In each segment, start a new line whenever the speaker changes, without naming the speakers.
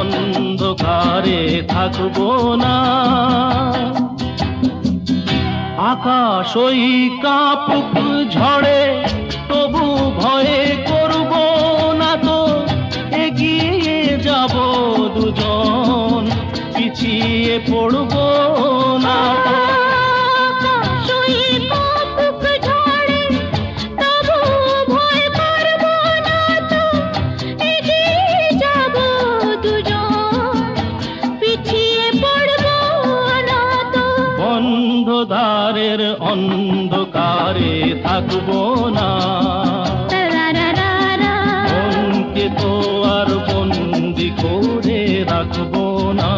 অন্ধকারে থাকবো না। আকাশ ওই কাঁপুক ঝড়ে তবু ভয়ে করব না তো, এগিয়ে যাব দুজন, পিছিয়ে পড়ব না তো। বন্ধদ্বারের অন্ধকারে থাকবো না, মনকে তো আর বন্দি করে রাখবো না।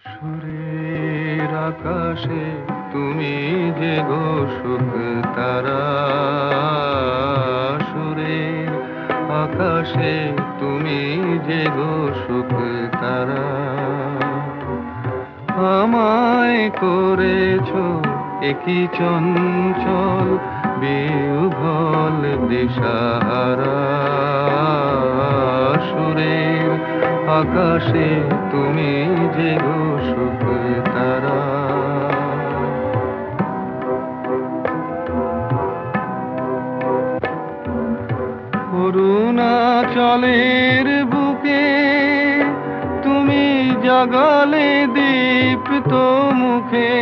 সুরের আকাশে তুমি যে গো সুখ তারা, সুরের আকাশে তুমি যে গো সুখ তারা, আমায় করেছো একই চঞ্চল বিহ্বল দিশাহারা। সুরের আকাশে তুমি যে গো সুখ তারা। অরুণাচলের বুকে তুমি জাগালে দীপ্ত মুখে,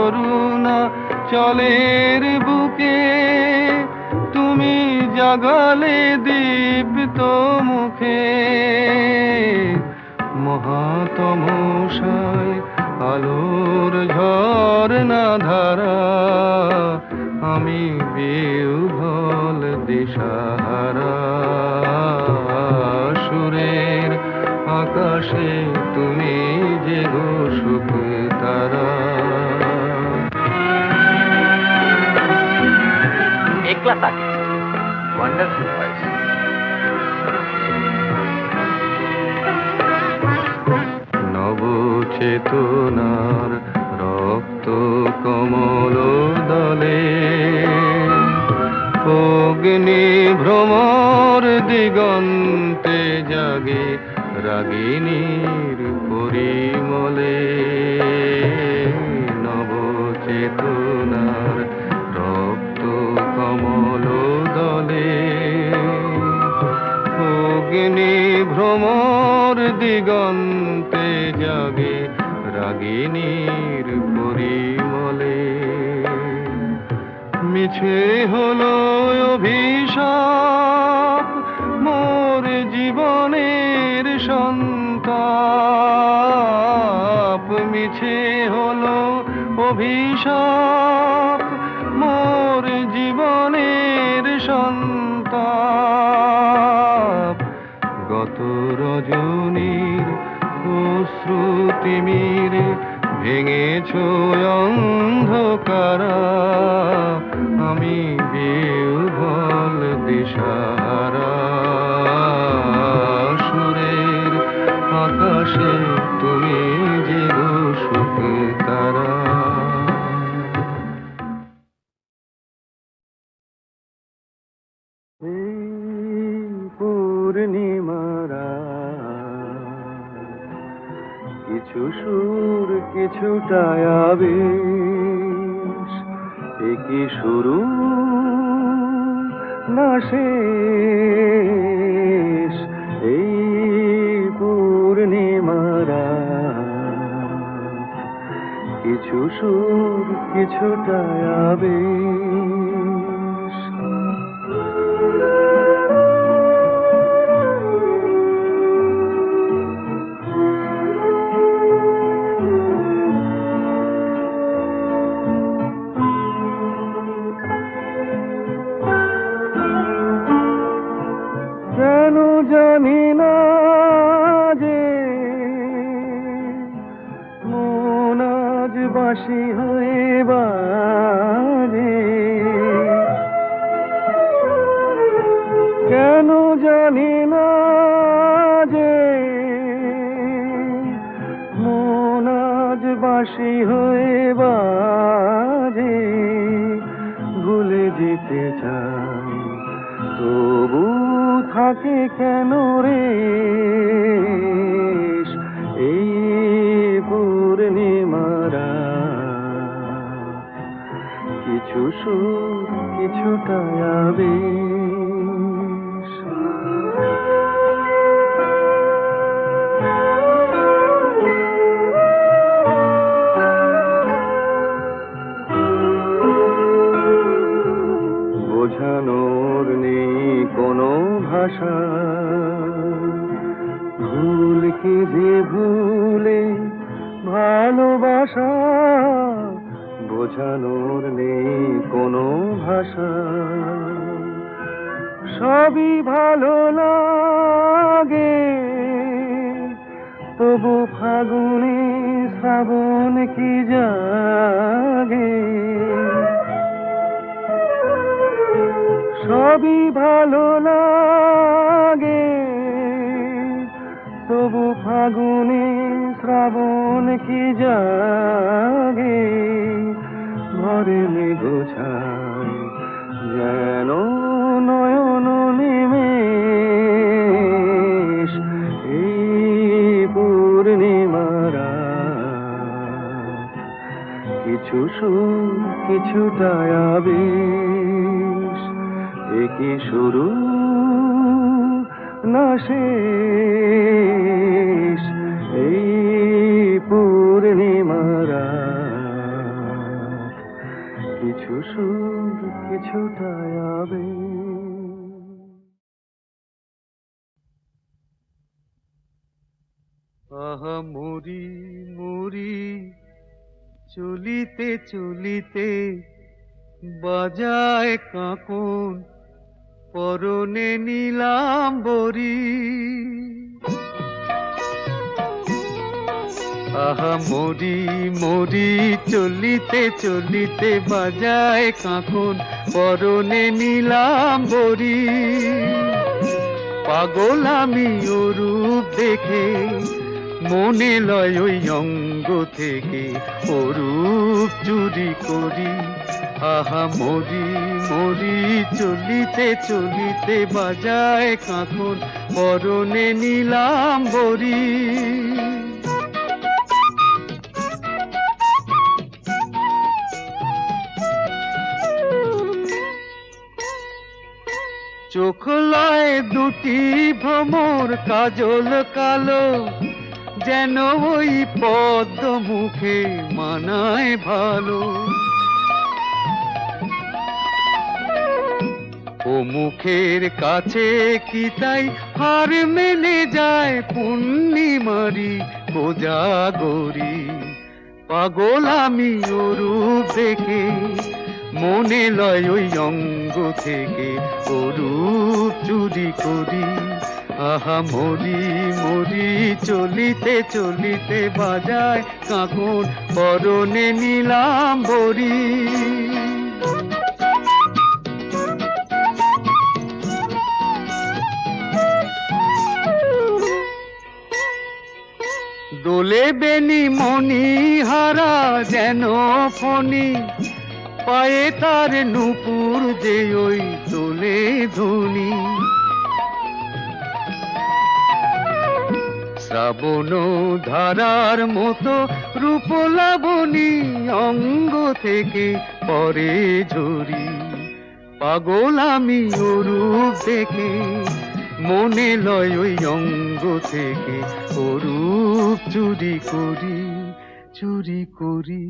অরুণাচলের বুকে তুমি জাগালে দীপ্ত মুখে। মহাতমশায় আলোর ঝরনা ধারা, আমি বিহ্বল দিশাহারা। সুরের আকাশে তুমি যে গো সুখ তারা।
একলা থাকে ওয়ান্ডারফুল ভয়েস।
নবচেতনার রক্ত কমল দলে, অগ্নি ভ্রমর দিগন্তে জাগে রাগিনীর পরিমলে। নবচেতনার রক্ত কমল দলে, অগ্নি ভ্রমর দিগন্তে জাগে রাগিনীর পরিমলে। মিছে হলো অভিশাপ মোর জীবনের সন্তাপ, মিছে হলো অভিশাপ মোর জীবনের সন্তাপ। গত রজনীর অশ্রুতিমিরে ভেঙেছো অন্ধকারা, আমি বিহ্বল দিশাহারা। সুরের আকাশে তুমি যে গো সুখ তারা। পূর্ণিমারা কিছু সুর কিছুটা আবেশ, একই শুরু না শেষ। এই পূর্ণিমারা কিছু সুর কিছুটা আবেশ। কেন জানি না যে বাঁশি হয়ে বাজে, কেন জানি না যে মন আজ বাঁশি হয়ে বাজে, ভুলে যেতে চাই তবু থাকে কেন রে এই পূর্ণিমারা, কিছু সুর কিছুটা আবেশ। বোঝানোর নেই কোনো ভাষা, ভুল কি যে ভুলে ভালোবাসা, বোঝানোর নেই কোনো ভাষা, সবই ভালো লাগে তবু ফাগুনে শ্রাবণ কি জাগে, সবই ভালো লাগে তবু ফাগুনে শ্রাবণ কি জাগে, ঘরে গোছায় যেন নয়ন নিমেষ এই পূর্ণিমারা, কিছু সুর কিছুটা আবেশ, কি শুরু না শেষ এই পূর্ণিমারা, কিছু সুর কিছুটা আবেশ। আহা মরি মরি চলিতে চলিতে বাজায় কাঁকন পরনে নীলাম্বরী, আহা মরি মরি চলিতে চলিতে বাজায় কাঁকন পরনে নীলাম্বরী, পাগল আমি ও রূপ দেখে মনে লয় ওই অঙ্গ থেকে ও রূপ চুরি করি, আহা মরি মরি চলিতে চলিতে বাজায় কাঁকন পরনে নীলাম্বরী, চোখ লয় দুটি ভ্রমর কাজল কালো, যেন ওই পদ্ম মুখে মানায় ভালো, ও মুখের কাছে কি তাই হার মেনে যায় পূর্ণিমারি কোজাগরি, পাগল আমি ও রূপ দেখে মনে লয় ওই অঙ্গ থেকে ও রূপ চুরি করি, আহা মরি মরি চলিতে চলিতে বাজায় কাঁকন পরনে নীলাম্বরী, দোলে বেনি মনি হারা যেন ফণি, পায়ে তার নূপুর যে ওই দোলে ধ্বনি, শ্রাবণ ধারার মতো রূপ লাবণী অঙ্গ থেকে পরে ঝরি, পাগল আমি ও রূপ দেখে মনে লয় ওই অঙ্গ থেকে ও রূপ চুরি করি চুরি করি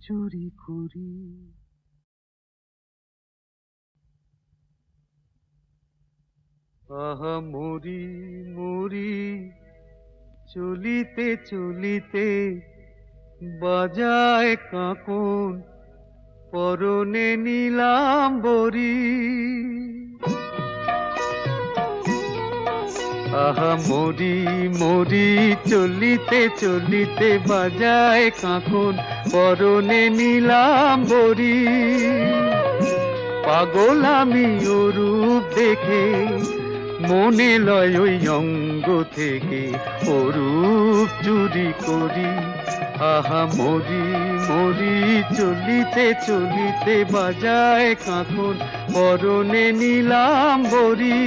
চুরি করি। আহা মরি মরি চলিতে চলিতে বাজায় কাঁকন পরনে নীলাম্বরী, আহা মরি মরি চলিতে চলিতে বাজায় কাঁকন পরনে নিলাম বরি পাগল আমি ও রূপ দেখে মনে লয় ওই অঙ্গ থেকে ও রূপ চুরি করি আহা মরি মরি চলিতে চলিতে বাজায় কাঁকন পরনে নিলাম বরি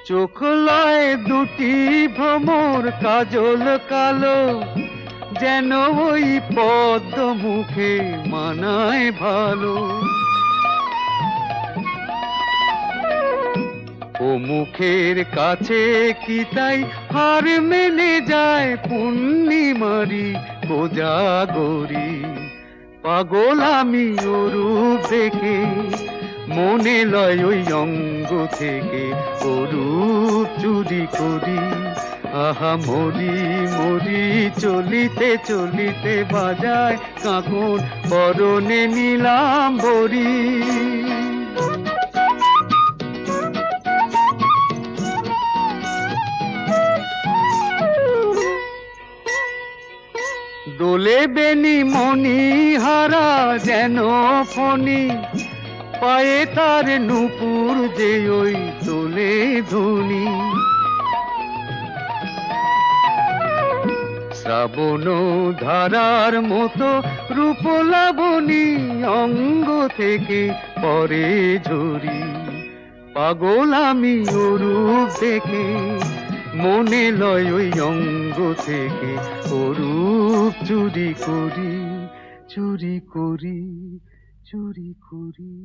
চোখ লয় দুটি ভ্রমর কাজল কালো যেন ওই পদ্ম মুখে মানায় ভালো ও মুখের কাছে কি তাই হার মেনে যায় পূর্ণিমারি কোজাগরি পাগল আমি ও রূপ দেখে মনে লয় ওই অঙ্গ থেকে ও রূপ চুরি করি আহা মরি মরি চলিতে চলিতে বাজায় কাঁকন পরনে নিলাম বরি দোলে বেনি মনি হারা যেন ফণি পায়ে তার নুপুর যে ওই তোলে ধুনি শ্রাবণ ধারার মতো রূপ লাবণী অঙ্গ থেকে পরে ঝরি পাগল আমি ও রূপ দেখে মনে লয় ওই অঙ্গ থেকে ও রূপ চুরি করি চুরি করি চুরি করি